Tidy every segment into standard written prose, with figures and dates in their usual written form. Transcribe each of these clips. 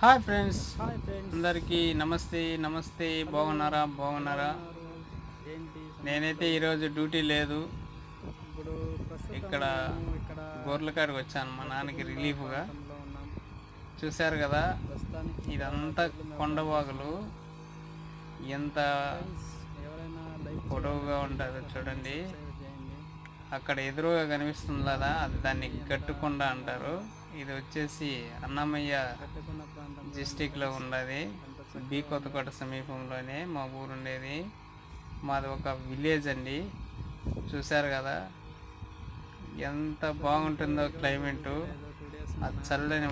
Hi friends, అందరికీ నమస్తే. బాగున్నారా? నేనైతే ఈరోజు డ్యూటీ లేదు. ఇక్కడ గొర్రెల కాడికి వచ్చాను మా నాన్నకి రిలీఫ్గా. చూశారు కదా, ఇదంతా కొండవాగులు ఎంత పొడవుగా ఉంటుందో చూడండి. అక్కడ ఎదురుగా కనిపిస్తుంది కదా, అది దాన్ని గట్టుకొండ అంటారు. ఇది వచ్చేసి అన్నమయ్య డిస్టిక్లో ఉన్నది. బి కొత్తకోట సమీపంలోనే మా ఊరు ఉండేది. మాది ఒక విలేజ్ అండి. చూశారు కదా ఎంత బాగుంటుందో క్లైమేటు. ఆ చల్లని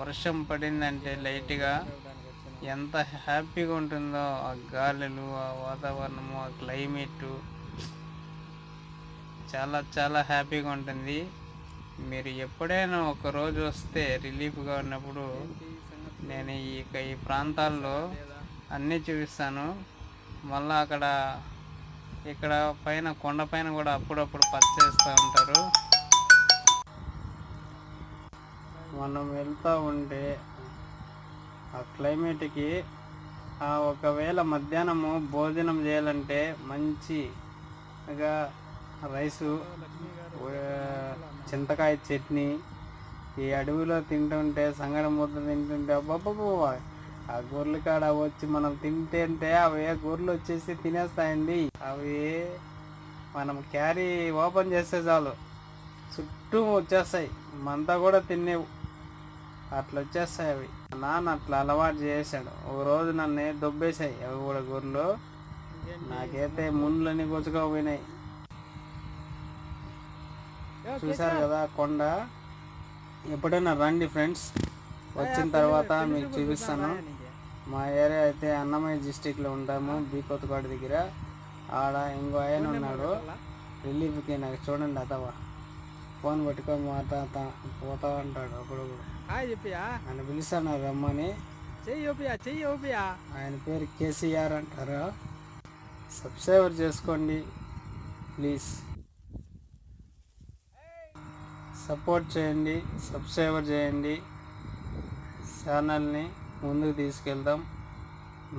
వర్షం పడిందంటే లైట్గా ఎంత హ్యాపీగా ఉంటుందో. ఆ గాలులు, ఆ వాతావరణము, ఆ క్లైమేటు చాలా చాలా హ్యాపీగా ఉంటుంది. మీరు ఎప్పుడైనా ఒక రోజు వస్తే రిలీఫ్గా ఉన్నప్పుడు నేను ఈ ప్రాంతాల్లో అన్నీ చూపిస్తాను. మళ్ళీ ఇక్కడ పైన కొండపైన కూడా అప్పుడప్పుడు పచ్చేస్తూ ఉంటారు. మనం వెళ్తూ ఉంటే ఆ క్లైమేట్కి ఒకవేళ మధ్యాహ్నము భోజనం చేయాలంటే మంచిగా రైసు, చింతకాయ చట్నీ ఈ అడవిలో తింటుంటే, సంగడి ముద్ద తింటుంటే అబ్బబ్బో, ఆ గొర్రెల కాడ వచ్చి మనం తింటే అవి గొర్రెలు వచ్చేసి తినేస్తాయండి. అవి మనం క్యారీ ఓపెన్ చేస్తే చాలు చుట్టూ వచ్చేస్తాయి. మంతా కూడా తినేవు, అట్లా వచ్చేస్తాయి అవి. నాన్న అట్లా అలవాటు చేసాడు. ఒక రోజు నన్ను దొబ్బేశాయి అవి కూడా గొర్రెలు. నాకైతే ముండ్లని గుచ్చుకోపోయినాయి. చూశారు కదా కొండ. ఎప్పుడైనా రండి ఫ్రెండ్స్, వచ్చిన తర్వాత మీకు చూపిస్తాను. మా ఏరియా అయితే అన్నమయ్య డిస్టిక్లో ఉంటాము, బి కొత్తకోట దగ్గర. ఆడ ఇంకో ఆయన ఉన్నాడు రిలీఫ్కి. నాకు చూడండి, అతవా ఫోన్ పట్టుకొని మాట్లాడుతా పోతా ఉంటాడు. అప్పుడు ఆయన పిలుస్తాను రమ్మని. ఆయన పేరు కేసీఆర్ అంటారు. సబ్స్క్రైబర్ చేసుకోండి ప్లీజ్. సపోర్ట్ చేయండి, సబ్స్క్రైబర్ చేయండి. ఛానల్ని ముందుకు తీసుకెళ్దాం.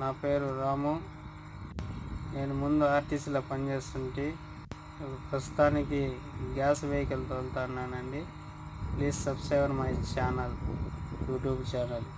నా పేరు రాము. నేను ముందు ఆర్టీసీలో పనిచేస్తుంటే ప్రస్తుతానికి గ్యాస్ వెహికల్ తోలుతున్నానండి. Please subscriber my channel, YouTube channel.